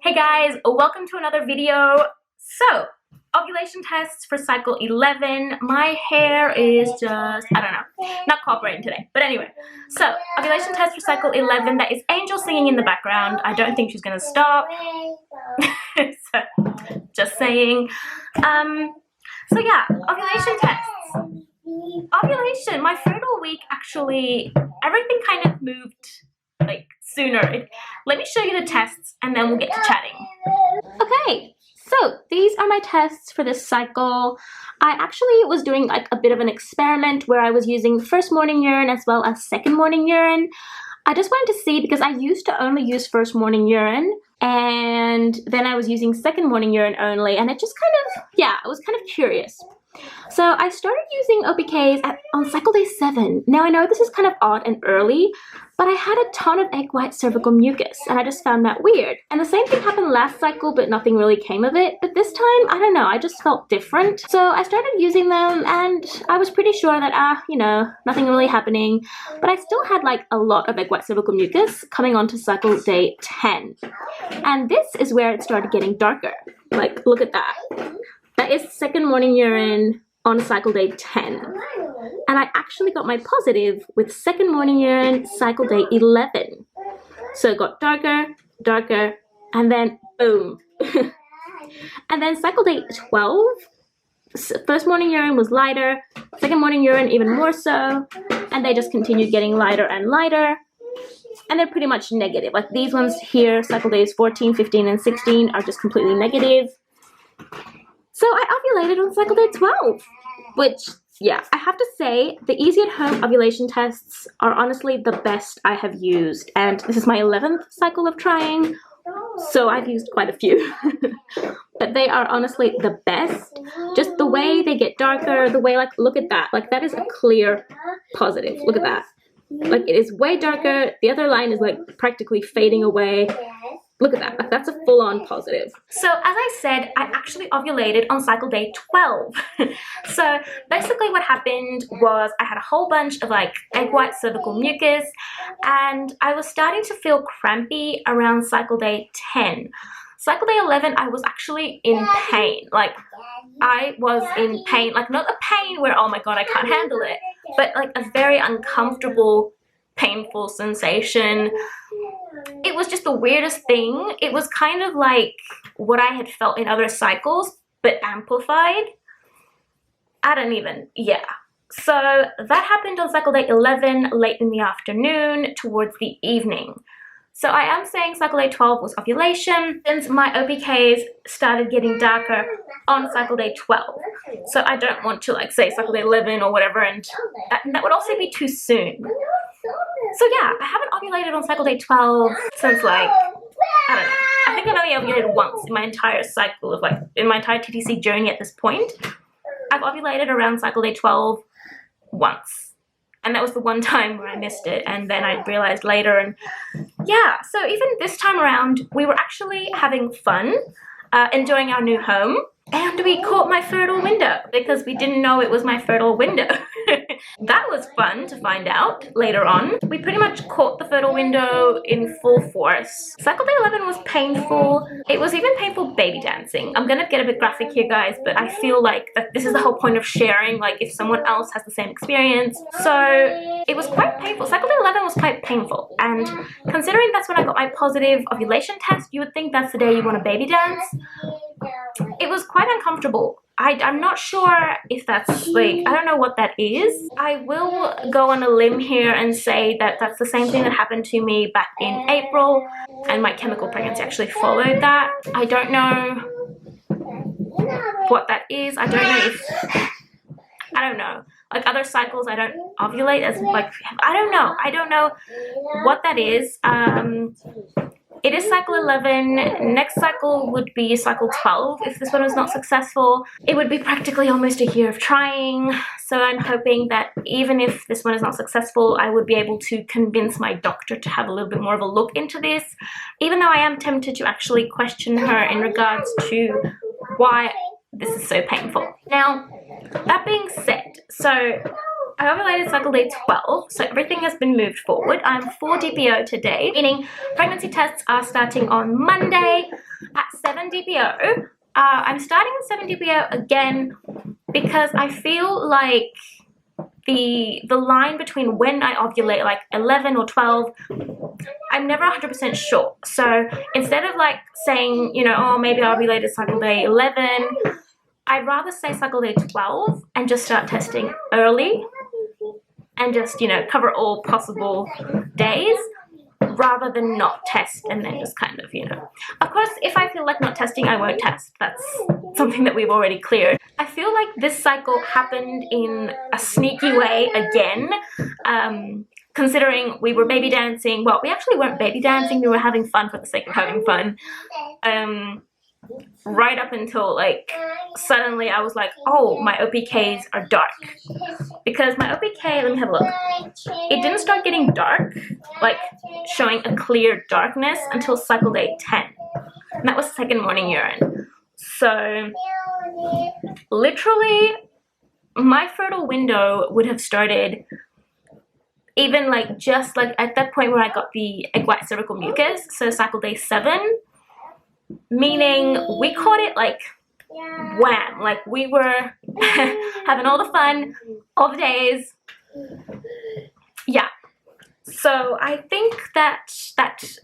Hey guys, welcome to another video. So, ovulation tests for cycle 11. My hair is just, I don't know, not cooperating today. But anyway, so ovulation test for cycle 11. That is Angel singing in the background. I don't think she's gonna stop. So, just saying. So yeah, ovulation tests. Ovulation, my fertile week actually, everything kind of moved like sooner. Let me show you the tests and then we'll get to chatting. Okay, so these are my tests for this cycle. I actually was doing like a bit of an experiment where I was using first morning urine as well as second morning urine. I just wanted to see, because I used to only use first morning urine and then I was using second morning urine only, and it just kind of, yeah, I was kind of curious. So I started using OPKs on cycle day 7. Now I know this is kind of odd and early, but I had a ton of egg white cervical mucus and I just found that weird. And the same thing happened last cycle, but nothing really came of it. But this time, I don't know, I just felt different. So I started using them and I was pretty sure that, you know, nothing really happening. But I still had like a lot of egg white cervical mucus coming on to cycle day 10. And this is where it started getting darker. Like, look at that. That is second morning urine on cycle day 10. And I actually got my positive with second morning urine cycle day 11. So it got darker, darker, and then boom. And then cycle day 12, first morning urine was lighter, second morning urine even more so, and they just continued getting lighter and lighter. And they're pretty much negative. Like these ones here, cycle days 14, 15, and 16 are just completely negative. So I ovulated on cycle day 12, which, yeah, I have to say the easy at home ovulation tests are honestly the best I have used. And this is my 11th cycle of trying, so I've used quite a few. But they are honestly the best. Just the way they get darker, the way, like, look at that. Like, that is a clear positive. Look at that. Like, it is way darker. The other line is, like, practically fading away. Look at that, like that's a full-on positive. So as I said, I actually ovulated on cycle day 12. So basically what happened was I had a whole bunch of like egg white cervical mucus and I was starting to feel crampy around cycle day 10. Cycle day 11, I was actually in pain. Like I was in pain, like not a pain where, oh my God, I can't handle it, but like a very uncomfortable, painful sensation. It was just the weirdest thing. It was kind of like what I had felt in other cycles, but amplified. I don't even, yeah. So that happened on cycle day 11, late in the afternoon, towards the evening. So I am saying cycle day 12 was ovulation, since my OPKs started getting darker on cycle day 12. So I don't want to like say cycle day 11 or whatever, and that would also be too soon. So yeah, I haven't ovulated on cycle day 12 since like, I don't know. I think I've only ovulated once in my entire cycle of like, in my entire TTC journey at this point. I've ovulated around cycle day 12 once. And that was the one time where I missed it. And then I realized later, and yeah. So even this time around, we were actually having fun, enjoying our new home. And we caught my fertile window because we didn't know it was my fertile window. That was fun to find out later on. We pretty much caught the fertile window in full force. Cycle day 11 was painful. It was even painful baby dancing. I'm gonna get a bit graphic here, guys, but I feel like that this is the whole point of sharing, like if someone else has the same experience. So it was quite painful. Cycle day 11 was quite painful. And considering that's when I got my positive ovulation test, you would think that's the day you want to baby dance. It was quite uncomfortable. I'm not sure if that's like, I don't know what that is. I will go on a limb here and say that that's the same thing that happened to me back in April, and my chemical pregnancy actually followed that. I don't know what that is. I don't know if, I don't know. Like other cycles, I don't ovulate as like, I don't know what that is. It is cycle 11. Next cycle would be cycle 12 if this one was not successful. It would be practically almost a year of trying. So I'm hoping that even if this one is not successful, I would be able to convince my doctor to have a little bit more of a look into this, even though I am tempted to actually question her in regards to why this is so painful. Now, that being said, so I ovulated cycle day 12, so everything has been moved forward. I'm 4 DPO today, meaning pregnancy tests are starting on Monday at 7 DPO. I'm starting at 7 DPO again because I feel like the line between when I ovulate, like 11 or 12, I'm never 100% sure. So instead of like saying, you know, oh, maybe I ovulated cycle day 11, I'd rather say cycle day 12 and just start testing early and just, you know, cover all possible days rather than not test and then just kind of, you know. Of course, if I feel like not testing, I won't test. That's something that we've already cleared. I feel like this cycle happened in a sneaky way again, considering we were baby dancing. Well, we actually weren't baby dancing, we were having fun for the sake of having fun. Right up until like suddenly I was like, oh, my OPKs are dark, because my OPK, let me have a look, it didn't start getting dark, like showing a clear darkness, until cycle day 10, and that was second morning urine. So literally my fertile window would have started even like just like at that point where I got the egg white cervical mucus, so cycle day 7, meaning we caught it like wham, like we were having all the fun, all the days. Yeah, so I think that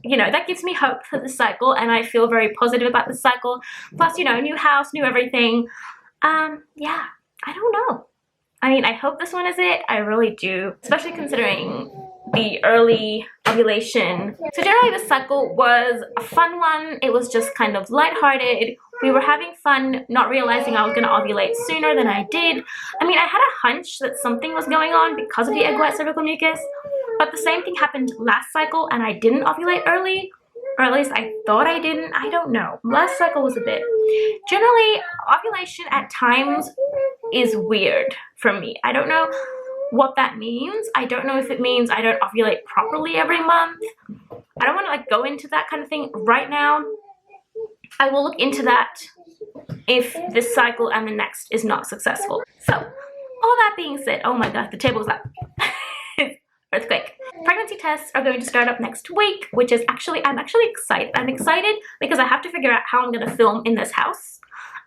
you know, that gives me hope for the cycle, and I feel very positive about the cycle. Plus, you know, new house, new everything. Yeah, I don't know. I mean, I hope this one is it. I really do, especially considering the early ovulation. So generally the cycle was a fun one. It was just kind of lighthearted. We were having fun, not realizing I was going to ovulate sooner than I did. I mean, I had a hunch that something was going on because of the egg white cervical mucus, but the same thing happened last cycle and I didn't ovulate early, or at least I thought I didn't. I don't know. Last cycle was a bit. Generally, ovulation at times is weird for me. I don't know what that means. I don't know if it means I don't ovulate properly every month. I don't want to like go into that kind of thing right now. I will look into that if this cycle and the next is not successful. So all that being said, oh my god, the table's up. Earthquake. Pregnancy tests are going to start up next week, which is actually, I'm actually excited. I'm excited because I have to figure out how I'm going to film in this house.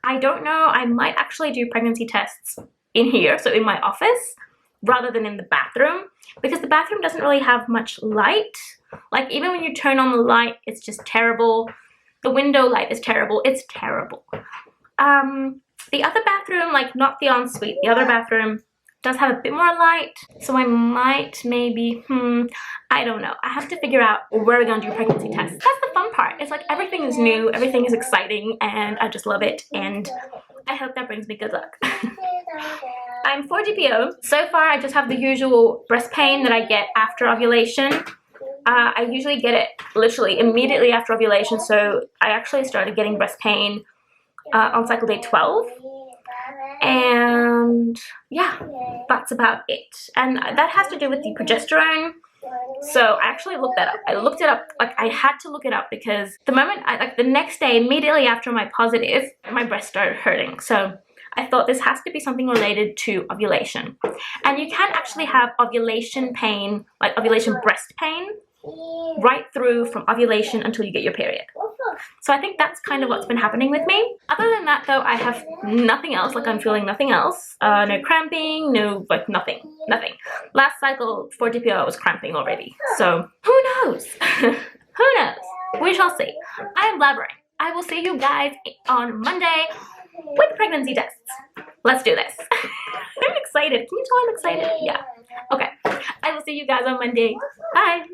I don't know, I might actually do pregnancy tests in here, so in my office, rather than in the bathroom, because the bathroom doesn't really have much light. Like even when you turn on the light, it's just terrible. The window light is terrible. It's terrible. The other bathroom, like not the ensuite, the other bathroom does have a bit more light, so I might maybe, I don't know. I have to figure out where we're going to do pregnancy tests. That's the fun part. It's like everything is new, everything is exciting, and I just love it, and I hope that brings me good luck. I'm 4 DPO. So far, I just have the usual breast pain that I get after ovulation. I usually get it literally immediately after ovulation, so I actually started getting breast pain on cycle day 12. And yeah, that's about it. And that has to do with the progesterone. So I actually looked that up. I looked it up, like I had to look it up, because the moment like the next day, immediately after my positive, my breast started hurting. So I thought this has to be something related to ovulation. And you can actually have ovulation pain, like ovulation breast pain, right through from ovulation until you get your period. So I think that's kind of what's been happening with me. Other than that though, I have nothing else, like I'm feeling nothing else. No cramping, no, like nothing. Last cycle, 4 DPO, I was cramping already. So who knows? Who knows? We shall see. I am blabbering. I will see you guys on Monday with pregnancy tests. Let's do this. I'm excited. Can you tell I'm excited? Yeah. Okay. I will see you guys on Monday. Bye.